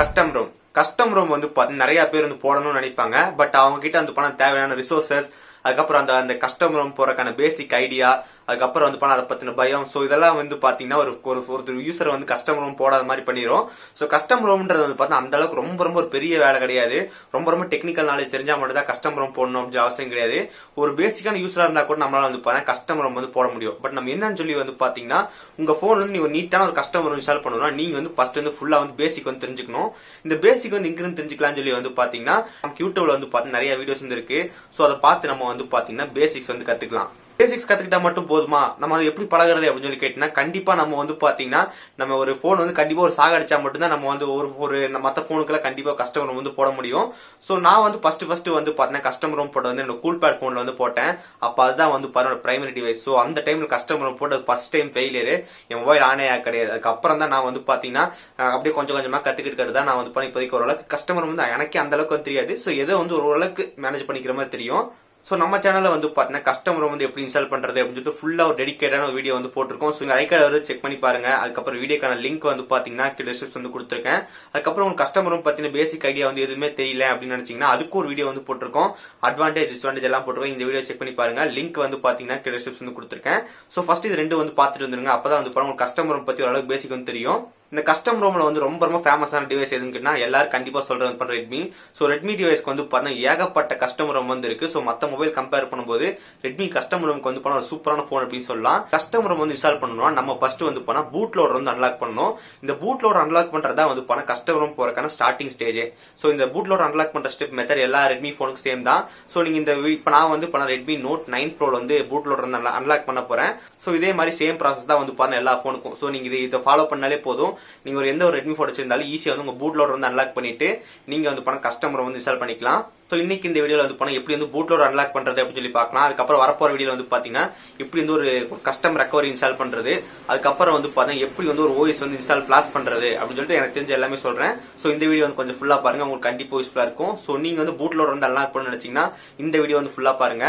Custom Rome வந்து நிறைய பேர் வந்து போடணும்னு நினைப்பாங்க. பட் அவங்க கிட்ட வந்து பண்ண தேவையான ரிசோர்சஸ், அதுக்கப்புறம் அந்த கஸ்டம் ரோம் போறதுக்கான பேசிக் ஐடியா, அதுக்கப்புறம் வந்து அதை பத்தின பயம், ஸோ இதெல்லாம் வந்து பாத்தீங்கன்னா ஒரு யூசர் வந்து கஸ்டம் ரோம் போடாத மாதிரி பண்ணிடும். ஸோ கஸ்டம் ரோம்ன்றது வந்து பார்த்தா அந்த அளவுக்கு ரொம்ப ஒரு பெரிய வேலை கிடையாது. ரொம்ப டெக்னிக்கல் நாலேஜ் தெரிஞ்சா மட்டும் தான் கஸ்டம் ரோம் போடணும் அப்படின்னு அவசியம் கிடையாது. ஒரு பேசிக்கான யூஸரா இருந்தா கூட நம்மளால வந்து பார்த்தா கஸ்டம் ரோம் வந்து போட முடியும். பட் நம்ம என்னன்னு சொல்லி வந்து பாத்தீங்கன்னா, உங்க போன் வந்து நீங்க நீட்டான ஒரு கஸ்டம் ரோம் இன்ஸ்டால் பண்ணணும்னா நீங்க வந்து ஃபர்ஸ்ட் வந்து ஃபுல்லா வந்து பேசிக் வந்து தெரிஞ்சுக்கணும். இந்த பேசிக் வந்து இங்கிருந்து தெரிஞ்சுக்கலாம்னு சொல்லி வந்து பாத்தீங்கன்னா, நமக்கு யூடியூப்ல வந்து பார்த்து நிறைய வீடியோஸ் வந்து இருக்கு. ஸோ அதை பார்த்து நம்ம வந்து பாத்தீங்கன்னா பேசிக்ஸ் வந்து கத்துக்கலாம். பேசிக்ஸ் கத்துக்கிட்டா மட்டும் போதுமா, நம்ம எப்படி பழகிறது அப்படின்னு சொல்லி கேட்டீங்கன்னா, கண்டிப்பா நம்ம வந்து பாத்தீங்கன்னா நம்ம ஒரு போன் வந்து கண்டிப்பா ஒரு சாகடிச்சா மட்டும்தான் நம்ம வந்து ஒரு மற்ற போனுக்குள்ள கண்டிப்பா கஸ்டம் ரோம் வந்து போட முடியும். சோ நான் வந்து ஃபர்ஸ்ட் வந்து பாத்தீங்கன்னா கஸ்டம் ரோம் போட வந்து என்னோட கூல் பேட் போன்ல வந்து போட்டேன். அப்ப அதுதான் வந்து பாத்தீங்கன்னா பிரைமரி டிவைஸ். சோ அந்த டைம்ல கஸ்டம் ரோம் போட்டது ஃபர்ஸ்ட் டைம் ஃபெயிலியர். என் மொபைல் ஆனே கிடையாது. அதுக்கப்புறம் தான் நான் வந்து பாத்தீங்கன்னா அப்படியே கொஞ்சமா கத்துக்கிட்டு தான் நான் வந்து இப்போதைக்கு ஓரளவுக்கு கஸ்டம் ரோம் வந்து எனக்கே அந்த அளவுக்கு வந்து தெரியாது. சோ ஏதோ வந்து ஓரளவுக்கு மேனேஜ் பண்ணிக்கிற மாதிரி தெரியும். ஸோ நம்ம சேனல்ல வந்து பாத்தீங்கன்னா கஸ்டம் ரோம் வந்து எப்படி இன்ஸ்டால் பண்றது அப்படின்னு சொல்லிட்டு ஃபுல்லா ஒரு டெடிகேட்டான ஒரு வீடியோ வந்து போட்டிருக்கோம். ஸோ ஐ கார்டு வந்து செக் பண்ணி பாருங்க. அதுக்கப்புறம் வீடியோக்கான லிங்க் வந்து பாத்தீங்கன்னா டிஸ்கிரிப்ஷன் வந்து கொடுத்துருக்கேன். அதுக்கப்புறம் உங்களுக்கு கஸ்டம் ரோம் பத்தின பேசிக் ஐடியா வந்து எதுவுமே தெரியல அப்படின்னு நினைச்சீங்கன்னா அதுக்கு ஒரு வீடியோ வந்து போட்டிருக்கோம். அட்வான்டேஜ் டிஸ்அட்வான்டேஜ் எல்லாம் போட்டிருக்கோம். இந்த வீடியோ செக் பண்ணி பாருங்க. லிங்க் வந்து பாத்தீங்கன்னா டிஸ்கிரிப்ஷன் வந்து கொடுத்துருக்கேன். ஸோ ஃபர்ஸ்ட் இது ரெண்டு வந்து பாத்துட்டு வந்துருங்க. அப்பதான் வந்து உங்களுக்கு கஸ்டம் ரோம் பத்தி ஓரளவுக்கு பேசிக் வந்து தெரியும். இந்த கஸ்டம் ரோம்ல வந்து ரொம்ப ஃபேமஸான டிவைஸ் எதுன்னு எல்லாரும் கண்டிப்பா சொல்றது ரெட்மி. சோ ரெட்மி டிவைஸ்க்கு வந்து பாத்தீங்கன்னா ஏகப்பட்ட கஸ்டம் ரோம் வந்து இருக்கு. சோ மத்த மொபைல் கம்பேர் பண்ணும்போது ரெட்மி கஸ்டம் ரோம்க்கு வந்து ஒரு சூப்பரான போன் அப்படின்னு சொல்லலாம். கஸ்டம் ரோம் வந்து இன்ஸ்டால் பண்ணணும்னா நம்ம ஃபர்ஸ்ட் வந்து பூட் லோடர் வந்து அன்லாக் பண்ணணும். இந்த பூட் லோடர் அன்லாக் பண்றதா வந்து கஸ்டம் ரோம் போறதுக்கான ஸ்டார்டிங் ஸ்டேஜ். சோ இந்த பூட் லோடர் அன்லாக் பண்ற ஸ்டெப் மெத்தட் எல்லா ரெட்மி போனுக்கு சேம் தான். சோ நீங்க இந்த இப்ப நான் வந்து ரெட்மி நோட் 9 ப்ரோ வந்து பூட் லோடர் வந்து அன்லாக் பண்ண போறேன். சோ இதே மாதிரி சேம் ப்ராசஸ் தான் வந்து எல்லா போனுக்கும். சோ நீங்க இதை ஃபாலோ பண்ணாலே போதும். நீங்க ஒரு எந்த ஒரு ரெட்மி போன் வச்சிருந்தாலும் ஈஸியா வந்து உங்க பூட் லோடர் வந்து அன்லாக் பண்ணிட்டு நீங்க வந்து கஸ்டம் ரோம் வந்து இன்ஸ்டால் பண்ணிக்கலாம். சோ இன்னைக்கு இந்த வீடியோல வந்து எப்படி வந்து பூட் லோடர் அன்லாக் பண்றது அப்படின்னு சொல்லி பார்க்கலாம். அதுக்கப்புறம் வரப்போற வீடியோல வந்து பாத்தீங்கன்னா எப்படி வந்து ஒரு கஸ்டம் ரெக்கவரி இன்ஸ்டால் பண்றது, அதுக்கப்புறம் வந்து பாத்தீங்கன்னா எப்படி வந்து ஒரு ஓஎஸ் வந்து இன்ஸ்டால் ஃபிளாஷ் பண்றது அப்படின்னு சொல்லிட்டு எனக்கு தெரிஞ்ச எல்லாமே சொல்றேன். சோ இந்த வீடியோ வந்து கொஞ்சம் ஃபுல்லா பாருங்க, உங்களுக்கு கண்டிப்பா யூஸ்ஃபுல்லா இருக்கும். சோ நீங்க வந்து பூட் லோடர் வந்து அன்லாக் பண்ண நினைச்சீங்கன்னா இந்த வீடியோ வந்து ஃபுல்லா பாருங்க.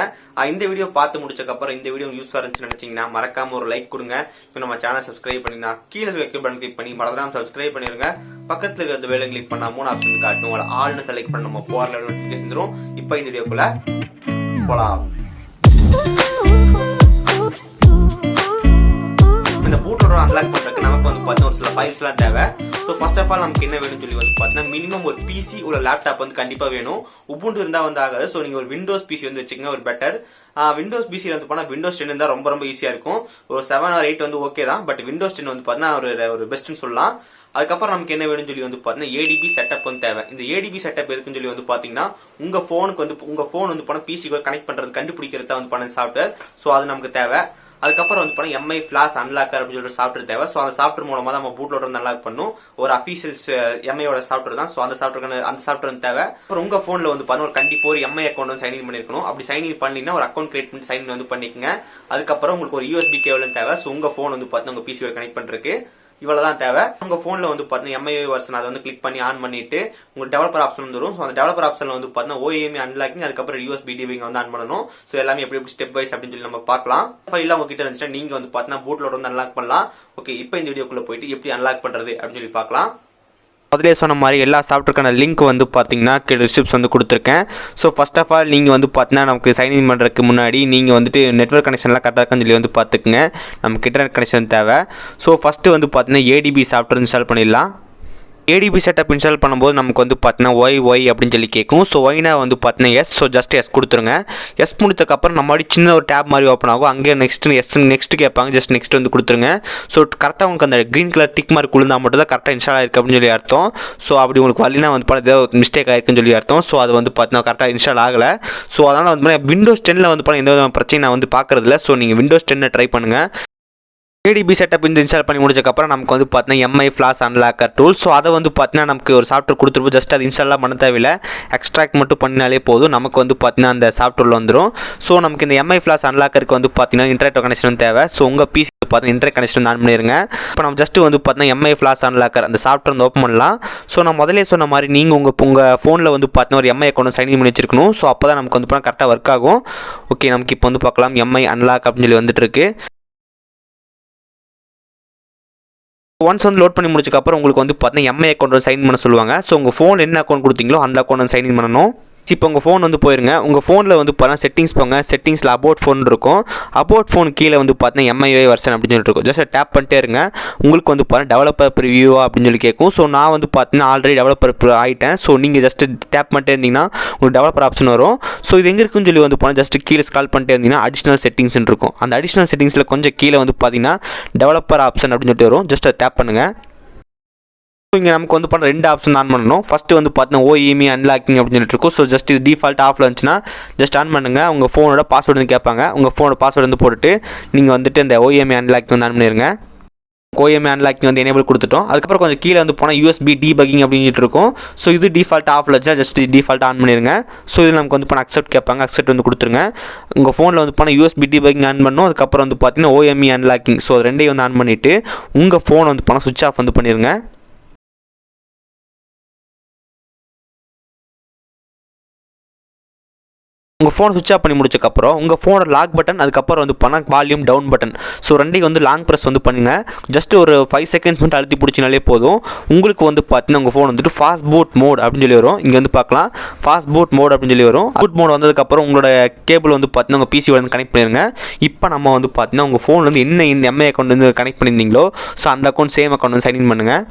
இந்த வீடியோ பார்த்து முடிச்சதுக்கு அப்புறம் இந்த வீடியோ யூஸ்ஃபுல்லா இருந்துச்சு நினைச்சீங்கன்னா மறக்காம ஒரு லைக் கொடுங்க. நம்ம சேனல் சப்ஸ்கிரைப் பண்ணினா கீழே இருக்க பட்டன் கிளிக் பண்ணி மறந்துடாம சப்ஸ்கிரைப் பண்ணிருங்க. பக்கத்துல இருக்க வேலை கிளிக் பண்ணா 3 ஆப்ஷன் காட்டும். உங்களை ஆல்னு செலக்ட் பண்ண நம்ம போற நோட்டிபிகேஷன் தரும். இப்போ இந்த வீடியோக்குள்ள போலாம். இந்த பூட் லோடர் அன்லாக் பண்றதுக்கு நமக்கு வந்து பாத்தீங்கன்னா ஒரு சில ஃபைல்ஸ் எல்லாம் தேவை. ஸோ ஃபர்ஸ்ட் ஆஃப் ஆல் நமக்கு என்ன வேணும்னு சொல்லி வந்து பாத்தீங்கன்னா மினிமம் ஒரு பிசி ஒரு லேப்டாப் வந்து கண்டிப்பா வேணும். உபுண்டு இருந்தா வந்து ஆகாது. ஸோ நீங்க ஒரு விண்டோஸ் பிசி வந்து வச்சுக்கோங்க, ஒரு பெட்டர். விண்டோஸ் பிசி வந்து போனா விண்டோஸ் 10 இருந்தா ரொம்ப ஈஸியா இருக்கும். ஒரு 7 or 8 வந்து ஓகே தான். பட் விண்டோஸ் 10 வந்து பாத்தீங்கன்னா ஒரு பெஸ்ட்னு சொல்லலாம். அதுக்கப்புறம் நமக்கு என்ன வேணும்னு சொல்லி வந்து பாத்தீங்கன்னா ADB செட்டப் வந்து தேவை. இந்த ADB செட்டப் எதுக்குன்னு சொல்லி வந்து பாத்தீங்கன்னா உங்க போன் வந்து போன பிசி கூட கனெக்ட் பண்றது கண்டுபிடிக்கிறதா வந்து பண்ண சாஃப்ட்வேர். சோ அது நமக்கு தேவை. அதுக்கப்புறம் வந்து பண்ண MI ஃபிளாஷ் அன்லாக்கர் அப்படின்னு சொல்லிட்டு சாஃப்ட்வேர் தேவை. ஸோ அந்த சாஃப்ட்வேர் மூலமா தான் நம்ம பூட் லோடர் வந்து அன்லாக் பண்ணும். ஒரு அபிஷியல் MIயோட சாஃப்ட்வேர் தான். ஸோ அந்த சாஃப்ட்வேர் வந்து தேவை. அப்புறம் உங்க போன்ல வந்து பாத்தீங்கன்னா ஒரு கண்டிப்பா ஒரு MI அக்கௌண்ட் வந்து சைன்இன் பண்ணிருக்கணும். அப்படி சைன்இன் பண்ணீங்கன்னா ஒரு அக்கௌண்ட் கிரியேட் பண்ணி சைன்இன் வந்து பண்ணிக்கங்க. அதுக்கப்புறம் உங்களுக்கு ஒரு USB கேபிள் தேவை. ஸோ உங்க போன் வந்து பாத்தீங்கன்னா உங்க பிசியோட கனெக்ட் பண்றதுக்கு இவ்வளவுதான் தேவை. உங்க போன்ல வந்து பாத்தீங்கன்னா MI வெர்ஷன் அதை வந்து கிளிக் பண்ணி ஆன் பண்ணிட்டு உங்களுக்கு டெவலப்பர் ஆப்ஷன் வந்துடும். ஸோ அந்த டெவலப்பர் ஆப்ஷன்ல வந்து பாத்தீங்கன்னா OEM அன்லாக்கிங், அதுக்கப்புறம் USB டிபிங் வந்து ஆன் பண்ணணும். ஸோ எல்லாமே எப்படி ஸ்டெப் வைஸ் அப்படின்னு சொல்லி நம்ம பார்க்கலாம். ஃபைல் உங்ககிட்ட இருந்துச்சுன்னா நீங்க வந்து பாத்தீங்கன்னா பூட் லோடர் வந்து அன்லாக் பண்ணலாம். ஓகே, இப்போ இந்த வீடியோக்குள்ள போயிட்டு எப்படி அன்லாக் பண்றது அப்படின்னு சொல்லி பார்க்கலாம். முதலே சொன்ன மாதிரி எல்லா சாஃப்ட்வேர்க்கான லிங்க் வந்து பார்த்தீங்கன்னா டிஸ்கிரிப்ஷன் வந்து கொடுத்துருக்கேன். ஸோ ஃபர்ஸ்ட் ஆஃப் ஆல் நீங்கள் வந்து பார்த்தீங்கன்னா நமக்கு சைன்இன் பண்ணுறதுக்கு முன்னாடி நீங்கள் வந்துட்டு நெட்வொர்க் கனெக்ஷன்லாம் கரெக்டாக இருக்குன்னு சொல்லி வந்து பார்த்துக்குங்க. நமக்கு இன்டர்நெட் கனெக்ஷன் தேவை. ஸோ ஃபஸ்ட்டு வந்து பார்த்தீங்கன்னா ADB சாஃப்ட்வேர் இன்ஸ்டால் பண்ணிடலாம். ADB செட்டப் இன்ஸ்டால் பண்ணும்போது நமக்கு வந்து பார்த்தீங்கன்னா ஒய் அப்படின்னு சொல்லி கேட்கும். ஸோ ஒய்னா வந்து பார்த்தீங்கன்னா எஸ். ஸோ ஜஸ்ட் எஸ் கொடுத்துருங்க. எஸ் முடித்ததுக்கப்புறம் நம்ம சின்ன ஒரு டேப் மாதிரி ஓப்பன் ஆகும். அங்கே நெக்ஸ்ட் கேட்பாங்க. ஜஸ்ட் நெக்ஸ்ட் வந்து கொடுத்துருங்க. ஸோ கரெக்டாக உங்களுக்கு அந்த க்ரீன் கலர் டிக் மார்க் விழுந்தா மட்டும் தான் கரெக்டாக இன்ஸ்டால் ஆயிருக்கு அப்படின்னு சொல்லி அர்த்தம். ஸோ அப்படி உங்களுக்கு வரலாம் வந்து பார்த்தா ஏதோ மிஸ்டேக் ஆயிருக்குன்னு சொல்லி அர்த்தம். ஸோ அது வந்து பார்த்தீங்கன்னா கரெக்டாக இன்ஸ்டால் ஆகலை. ஸோ அதனால் வந்து விண்டோஸ் 10 வந்து பார்த்தீங்கன்னா எந்த விதமான பிரச்சனை நான் வந்து பார்க்கறதில்ல. ஸோ நீங்கள் விண்டோஸ் 10 ட்ரை பண்ணுங்கள். ADB செட்டப் இந்த இன்ஸ்டால் பண்ணி முடிச்சதுக்கப்புறம் நமக்கு வந்து பார்த்தீங்கன்னா MI flash unlocker tool. So அதை வந்து பார்த்தீங்கன்னா நமக்கு ஒரு சாஃப்ட்வேர் கொடுத்துருப்போம். ஜஸ்ட் அது இன்ஸ்டால்லாம் பண்ண தேவையில்லை. எக்ஸ்ட்ராக்ட் மட்டும் பண்ணினாலே போதும். நமக்கு வந்து பார்த்தீங்கன்னா அந்த சாஃப்ட்வேரில் வந்துடும். ஸோ நமக்கு இந்த MI ஃபிளாஷ் அன்லாக்கருக்கு வந்து பார்த்தீங்கன்னா இன்டர்நெட் கனெக்ஷன் தேவை. ஸோ உங்கள் பிசி பார்த்தீங்கன்னா இன்டர்நெட் கனெக்ஷன் ஆன் பண்ணிடுங்க. இப்போ நம்ம ஜஸ்ட் வந்து பார்த்தீங்கன்னா MI ஃபிளாஷ் அன்லாக்கர் அந்த சாஃப்ட்வேர் வந்து ஓப்பன் பண்ணலாம். ஸோ நான் முதலே சொன்ன மாதிரி நீங்கள் உங்கள் ஃபோனில் வந்து பார்த்தீங்கன்னா ஒரு MI அக்கௌண்ட் சைன்இன் பண்ணி வச்சிருக்கணும். ஸோ அப்போ தான் நமக்கு வந்து கரெக்டாக ஒர்க் ஆகும். ஓகே, நமக்கு இப்போ வந்து பார்க்கலாம் MI அன்லாக் அப்படின்னு சொல்லி வந்துட்டு இருக்கு. ஒன்ஸ் வந்து லோட் பண்ணி முடிச்சதுக்கப்புறம் உங்களுக்கு வந்து பார்த்தீங்கன்னா எம்ஐ அக்கௌண்ட் சைன் பண்ண சொல்லுவாங்க. ஸோ உங்கள் ஃபோன் என்ன அக்கௌண்ட் கொடுத்தீங்களோ அந்த அக்கௌண்ட் வந்து சைன் பண்ணணும். இப்போ உங்கள் ஃபோன் வந்து போயிருங்க. உங்கள் ஃபோனில் வந்து பார்த்தீங்கன்னா செட்டிங்ஸ் போங்க. செட்டிங்ஸில் அபவுட் ஃபோன் இருக்கும். அபவுட் ஃபோன் கீழே வந்து பார்த்தீங்கன்னா எம்ஐ வெர்ஷன் அப்படின்னு சொல்லிட்டு இருக்கும். ஜஸ்ட் டேப் பண்ணிட்டே இருங்க. உங்களுக்கு வந்து பார்த்தீங்கன்னா டெவலப்பர் ப்ரிவியூவா அப்படின்னு சொல்லி கேட்கும். ஸோ நான் வந்து பார்த்தீங்கன்னா ஆல்ரெடி டெவலப்பர் ஆகிட்டேன். ஸோ நீங்கள் ஜஸ்ட் டேப் பண்ணிட்டே இருந்தீங்கன்னா உங்களுக்கு டெவலப்பர் ஆப்ஷன் வரும். ஸோ இது எங்கே இருக்குன்னு சொல்லி வந்து பார்த்தீங்கன்னா ஜஸ்ட் கீழே ஸ்க்ரால் பண்ணிட்டே இருந்தீங்கன்னா அடிஷனல் செட்டிங்ஸ் இருக்கும். அந்த அடிஷனல் செட்டிங்ஸில் கொஞ்சம் கீழே வந்து பார்த்தீங்கன்னா டெவலப்பர் ஆப்ஷன் அப்படின்னு சொல்லிட்டு வரும். ஜஸ்ட் டேப் பண்ணுங்கள். இங்கே நமக்கு வந்து பண்ண 2 ஆப்ஷன் ஆன் பண்ணணும். ஃபஸ்ட்டு வந்து பார்த்தீங்கன்னா OEMI அன்லாக்கிங் அப்படின்னு சொல்லிட்டு இருக்கும். ஸோ ஜஸ்ட் இது டிஃபால்ட் ஆஃபில் இருந்துச்சுன்னா ஜஸ்ட் ஆன் பண்ணுங்கள். உங்கள் ஃபோனோட பாஸ்வேர்டு வந்து கேட்பாங்க. உங்கள் ஃபோனோட பாஸ்வேர்டு வந்து போட்டுட்டு நீங்கள் வந்துட்டு இந்த OEMI அன்லாக்கிங் வந்து ஆன் பண்ணிடுங்க. OEMI அன்லாக்கிங் வந்து எனேபிள் கொடுத்துட்டோம். அதுக்கப்புறம் கொஞ்சம் கீழே வந்து போனால் USB டீபக்கிங் அப்படின்னு இருக்கும். ஸோ இது டிஃபால்ட் ஆஃபில் வச்சா ஜஸ்ட் டிஃபால்ட் ஆன் பண்ணிடுங்க. ஸோ இது நமக்கு வந்து பண்ண அக்செப்ட் கேட்பாங்க. அக்செப்ட் வந்து கொடுத்துருங்க. உங்கள் ஃபோனில் வந்து போனால் USB டீபக்கிங் ஆன் பண்ணணும். அதுக்கப்புறம் வந்து பார்த்தீங்கன்னா OEMI அன்லாக்கிங் ஸோ ரெண்டையும் வந்து ஆன் பண்ணிவிட்டு உங்கள் ஃபோனை வந்து போனால் சுவிட்ச் ஆஃப் வந்து பண்ணிடுங்க. உங்கள் ஃபோன் சுவிட்ச் ஆஃப் பண்ணி முடிச்சக்கப்புறம் உங்கள் ஃபோனோட லாக் பட்டன் அதுக்கப்புறம் வந்து பண்ணால் வால்யூம் டவுன் பட்டன் ஸோ ரெண்டையும் வந்து லாங் ப்ரெஸ் வந்து பண்ணுங்க. ஜஸ்ட் ஒரு 5 செகண்ட்ஸ் மட்டும் அழுத்தி பிடிச்சினாலே போதும். உங்களுக்கு வந்து பார்த்தீங்கன்னா உங்கள் ஃபோன் வந்துட்டு ஃபாஸ்ட் பூட் மோட் அப்படின்னு சொல்லி வரும். இங்கே வந்து பார்க்கலாம் ஃபாஸ்ட் பூட் மோட் அப்படின்னு சொல்லி வரும். பூட் மோட் வந்ததுக்கப்புறம் உங்களோட கேபிள் வந்து பார்த்தீங்கன்னா உங்கள் பிசி வந்து கனெக்ட் பண்ணிடுங்க. இப்போ நம்ம வந்து பார்த்தீங்கன்னா உங்கள் ஃபோன் வந்து என்ன எம்ஐ அக்கௌண்ட் வந்து கனெக்ட் பண்ணியிருந்தீங்களோ ஸோ அந்த அக்கௌண்ட் சேம் அக்கௌண்ட் வந்து சைன்இன் பண்ணுங்கள்.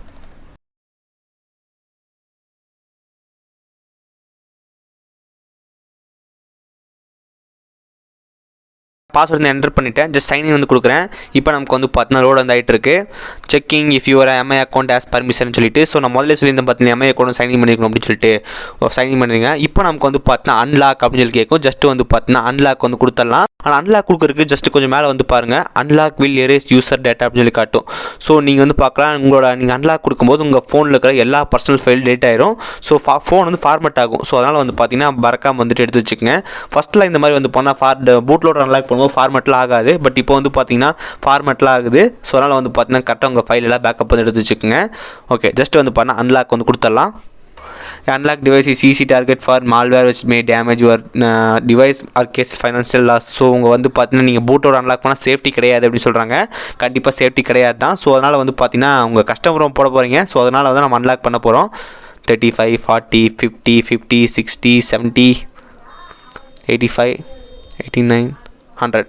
பாஸ்வேர்டு வந்து என்டர் பண்ணிவிட்டேன். ஜஸ்ட் சைன்இன் வந்து கொடுக்குறேன். இப்போ நமக்கு வந்து பார்த்தீங்கன்னா லோட் வந்து ஆகிட்டு இருக்கு. Checking if your Mi account as permission சொல்லிட்டு ஸோ நான் முதல்ல சொல்லியிருந்தேன் பார்த்தீங்கன்னா எம்ஐ அக்கௌண்ட் சைன்இன் பண்ணிக்கணும் அப்படின்னு சொல்லிட்டு சைன்இன் பண்ணுறீங்க. இப்போ நமக்கு வந்து பார்த்தீங்கன்னா அன்லாக் அப்படின்னு சொல்லி கேட்கும். ஜஸ்ட் வந்து பார்த்தீங்கன்னா அன்லாக் வந்து கொடுத்துடலாம். ஆனால் அன்லாக் கொடுக்குறதுக்கு ஜஸ்ட் கொஞ்சம் மேலே வந்து பாருங்கள் unlock will erase user data அப்படின்னு சொல்லி காட்டும். ஸோ நீங்கள் வந்து பார்க்கலாம் நீங்கள் அன்லாக் கொடுக்கும்போது உங்கள் ஃபோனில் இருக்கிற எல்லா பர்சனல் ஃபைல் டேட் ஆயிரும். ஸோ ஃபோன் வந்து ஃபார்மேட் ஆகும். ஸோ அதனால் வந்து பார்த்தீங்கன்னா மறக்காம வந்துட்டு எடுத்து வச்சுக்கோங்க. ஃபஸ்ட்டில் இந்த மாதிரி வந்து போனால் பூட்லோடர் அன்லாக் பண்ணும்போது ஃபார்மேட்லாம் ஆகாது. பட் இப்போ வந்து பார்த்தீங்கன்னா ஃபார்மேட்லாம் ஆகுது. ஸோ அதனால் வந்து பார்த்தீங்கன்னா கரெக்டாக உங்கள் ஃபைல் எல்லாம் பேக்கப் வந்து எடுத்து வச்சுக்கோங்க. ஓகே ஜஸ்ட் வந்து பார்த்தீங்கன்னா அன்லாக் வந்து கொடுத்துடலாம். Unlock device is easy target for malware which may damage your device or case financial loss. So உங்கள் வந்து பார்த்தீங்கன்னா நீங்கள் பூட்டோட அன்லாக் பண்ணால் சேஃப்டி கிடையாது அப்படின்னு சொல்கிறாங்க. கண்டிப்பாக சேஃப்டி கிடையாது தான். ஸோ அதனால் வந்து பார்த்தீங்கன்னா உங்கள் கஸ்டமரும் போட போகிறீங்க. ஸோ அதனால் வந்து நம்ம அன்லாக் பண்ண போகிறோம். 35 40 50 50 60 70 85 89 100.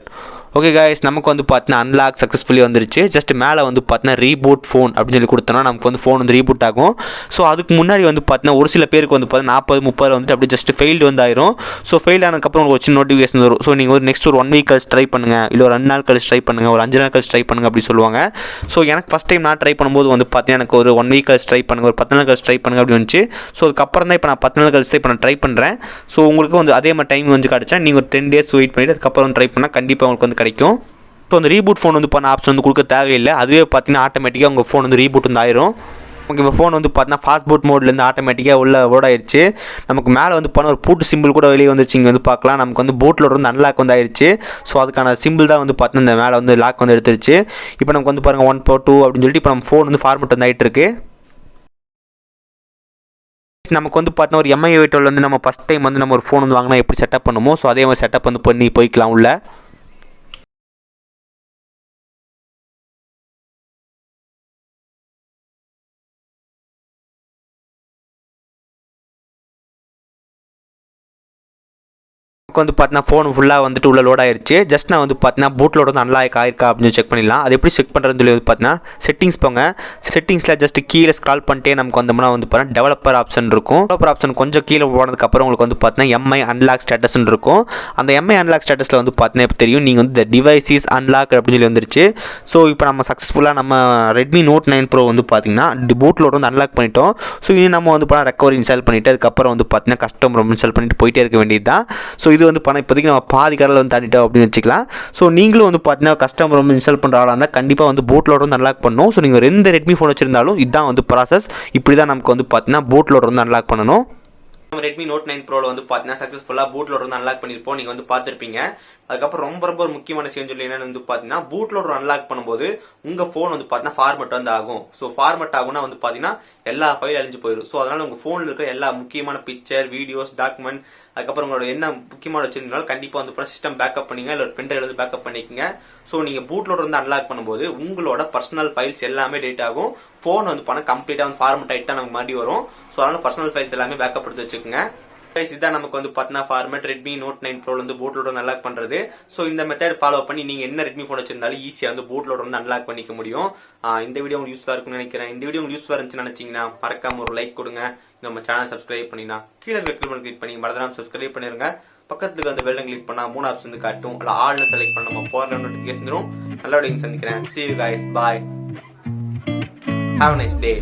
ஓகே காய்ஸ் நமக்கு வந்து பார்த்தீங்கன்னா அன்லாக் சக்ஸஸ்ஃபுல்லி வந்துருச்சு. ஜஸ்ட் மேலே வந்து பார்த்தீங்கன்னா ரீபூட் ஃபோன் அப்படின்னு சொல்லி கொடுத்தோன்னா நமக்கு வந்து ஃபோன் வந்து ரீபூட் ஆகும். ஸோ அதுக்கு முன்னாடி வந்து பார்த்தீங்கன்னா ஒரு சில பேருக்கு வந்து பார்த்தீங்கன்னா 40 30 வந்து அப்படி ஜஸ்ட் ஃபெயில்டு வந்து ஆயிரும். ஸோ ஃபெயில் ஆனதுக்கப்புறம் உங்களுக்கு ஒரு சின்ன நோட்டிஃபிகேஷன் வரும். ஸோ நீங்கள் ஒரு நெக்ஸ்ட் ஒரு 1 வீக் கழிச்சு ட்ரை பண்ணுங்கள், இல்லை ஒரு 2 நாள் கழிச்சு ட்ரை பண்ணுங்கள், ஒரு 5 நாள் கழிச்சு ட்ரை பண்ணுங்கள் அப்படி சொல்லுவாங்க. ஸோ எனக்கு ஃபஸ்ட் டைம் நான் ட்ரை பண்ணும்போது வந்து பார்த்தீங்கன்னா எனக்கு ஒரு 1 வீக் கழிச்சு ட்ரை பண்ணுங்கள், ஒரு 10 நாள் கழிச்சு ட்ரை பண்ணுங்கள் அப்படி வந்துச்சு. ஸோ அதுக்கப்புறம் தான் இப்போ நான் 10 நாள் கழிச்சு இப்போ நான் ட்ரை பண்ணுறேன். ஸோ உங்களுக்கு வந்து அதே மாதிரி டைம் வந்து கிடச்சா நீங்கள் ஒரு 10 days வெயிட் பண்ணிவிட்டு அதுக்கப்புறம் ட்ரை பண்ணால் கண்டிப்பாக உங்களுக்கு வந்து கிடைக்கும். ஸோ அந்த ரீபூட் ஃபோன் வந்து பண்ண ஆப்ஷன் வந்து கொடுக்க தேவையில்லை. அதுவே பார்த்தீங்கன்னா ஆட்டோமேட்டிக்காக உங்கள் ஃபோன் வந்து ரீபூட் வந்து ஆயிரும். உங்களுக்கு இப்போ ஃபோன் வந்து பார்த்தீங்கன்னா ஃபாஸ்ட் பூட் மோட்லேருந்து ஆட்டோமேட்டிக்காக உள்ள ஓட் ஆயிடுச்சு. நமக்கு மேலே வந்து பண்ண ஒரு பூட்டு சிம்பிள் கூட வெளியே வந்துருச்சு. இங்கே வந்து பார்க்கலாம் நமக்கு வந்து பூட்லோட வந்து அன்லாக் வந்து ஆயிடுச்சு. ஸோ அதுக்கான சிம்பிள் தான் வந்து பார்த்தீங்கன்னா இந்த மேலே வந்து லாக் வந்து எடுத்துருச்சு. இப்போ நமக்கு வந்து பாருங்கள் 1.2 அப்படின்னு சொல்லிட்டு இப்போ நம்ம ஃபோன் வந்து ஃபார்மெட் வந்து ஆகிட்டு இருக்கு. நமக்கு வந்து பார்த்தீங்கன்னா ஒரு எம்ஐ வெயிட்டோல் வந்து நம்ம ஃபஸ்ட் டைம் வந்து நம்ம ஒரு ஃபோன் வந்து வாங்கினா எப்படி செட்டப் பண்ணுமோ ஸோ அதே மாதிரி செட்டப் வந்து பண்ணி போய்க்கலாம் உள்ள. நமக்கு வந்து பார்த்தீங்கன்னா ஃபோன் ஃபுல்லாக வந்துட்டு உள்ள லோட் ஆயிடுச்சு. ஜஸ்ட் நான் வந்து பார்த்தீங்கன்னா பூட்லோட வந்து அன்லாக் ஆயிருக்கா அப்படின்னு செக் பண்ணிடலாம். அது எப்படி செக் பண்ணுறதுன்னு சொல்லி பார்த்தீங்கன்னா செட்டிங்ஸ் போங்க. செட்டிங்ஸில் ஜஸ்ட் கீழே ஸ்க்ரால் பண்ணிட்டே நமக்கு வந்தோம்னா வந்து பார்த்தீங்கன்னா டெவலப்பர் ஆப்ஷன் இருக்கும். டெவலப்பர் ஆப்ஷன் கொஞ்சம் கீழே போனதுக்கப்புறம் உங்களுக்கு வந்து பார்த்தீங்கன்னா எம்ஐ அன்லாக் ஸ்டேட்டஸ்ன்னு இருக்கும். அந்த எம்ஐ அன்லாக் ஸ்டேட்டஸில் வந்து பார்த்தீங்கன்னா இப்போ தெரியும் நீங்கள் வந்து டிவைஸ் இஸ் அன்லாக் அப்படின்னு சொல்லி வந்துருச்சு. ஸோ இப்போ நம்ம சக்ஸஸ்ஃபுல்லாக நம்ம Redmi Note 9 Pro வந்து பார்த்தீங்கன்னா பூட்லோட வந்து அன்லாக் பண்ணிட்டோம். ஸோ இது நம்ம வந்து பார்த்தா ரெக்கவரி இன்ஸ்டால் பண்ணிவிட்டு அதுக்கப்புறம் வந்து பார்த்தீங்கன்னா கஸ்டமர் இன்ஸ்டால் பண்ணிட்டு போயிட்டே இருக்க வேண்டியது தான். ஸோ இது வந்து பணம் இப்போதைக்கு நம்ம பாதி கடலில் வந்து தாண்டிட்டோம் அப்படின்னு வச்சுக்கலாம். ஸோ நீங்களும் வந்து பார்த்தீங்கன்னா கஸ்டமர் வந்து இன்ஸ்டால் பண்ணுற ஆளாக இருந்தால் கண்டிப்பாக வந்து பூட்லோட வந்து அன்லாக் பண்ணணும். ஸோ நீங்கள் 2 Redmi ஃபோன் வச்சிருந்தாலும் இதுதான் வந்து ப்ராசஸ். இப்படி தான் நமக்கு வந்து பார்த்தீங்கன்னா பூட்லோட வந்து அன்லாக் பண்ணணும். நம்ம Redmi Note 9 Proல வந்து பார்த்தீங்கன்னா சக்ஸஸ்ஃபுல்லாக பூட்லோட வந்து அன்லாக் பண்ணியிருப்போம். நீங்கள் வந்து பார்த்துருப்பீங்க. அதுக்கப்புறம் ரொம்ப ரொம்ப ஒரு முக்கியமான விஷயம் சொல்லி என்னன்னு வந்து பாத்தீங்கன்னா பூட்லோடர் அன்லாக் பண்ணும்போது உங்க போன் வந்து பாத்தீங்கன்னா ஃபார்மட் வந்து ஆகும். ஸோ ஃபார்மட் ஆகும்னா வந்து பாத்தீங்கன்னா எல்லா ஃபைல் அழிஞ்சு போயிடும். ஸோ அதனால உங்க போன்ல இருக்கிற எல்லா முக்கியமான பிக்சர், வீடியோஸ், டாக்குமெண்ட், அதுக்கப்புறம் உங்களோட என்ன முக்கியமான வச்சிருந்தாலும் கண்டிப்பா வந்து சிஸ்டம் பேக்கப் பண்ணீங்க, இல்ல ஒரு பென்ட்ரைவ் வந்து பேக்கப் பண்ணிக்கங்க. ஸோ நீங்க பூட்லோடர் வந்து அன்லாக் பண்ணும்போது உங்களோட பர்சனல் ஃபைல்ஸ் எல்லாமே டேட் ஆகும். போன் வந்து பண்ண கம்ப்ளீட்டா வந்து ஃபார்மட் ஆயிட்டு தான் நமக்கு மறுபடியும் வரும். ஸோ அதனால பர்சனல் ஃபைல்ஸ் எல்லாமே பேக்கப் எடுத்து வச்சுக்கோங்க. இதுதான் நமக்கு வந்து பாத்தீங்கன்னா ஃபார்மேட் Redmi Note 9 Pro வந்து பூட்லோடர் அன்லாக் பண்றது. சோ இந்த மெத்தட் ஃபாலோ பண்ணி நீங்க என்ன Redmi போன் வச்சிருந்தாலும் ஈஸியா வந்து பூட்லோடர் வந்து அன்லாக் பண்ணிக்க முடியும். இந்த வீடியோ உங்களுக்கு யூஸ்ஃபுல்லா இருக்கும்னு நினைக்கிறேன். இந்த வீடியோ உங்களுக்கு யூஸ்ஃபுல்லா இருந்துச்சுன்னு நினைச்சீங்கன்னா மறக்காம ஒரு லைக் கொடுங்க. நம்ம சேனல் சப்ஸ்கிரைப் பண்ணினா கீழே இருக்க கிளிக் பண்ணி மறந்துடாம சப்ஸ்கிரைப் பண்ணிருங்க. பக்கத்துக்கு அந்த பெல் கிளிக் பண்ணா 3 ஆப்ஷன் வந்து காட்டும். அல்ல ஆல்னு செலக்ட் பண்ண நம்ம போற நோட்டிபிகேஷன் வரும். நல்ல வீடியோ சந்திக்கிறேன். See you guys. Bye. Have a nice day.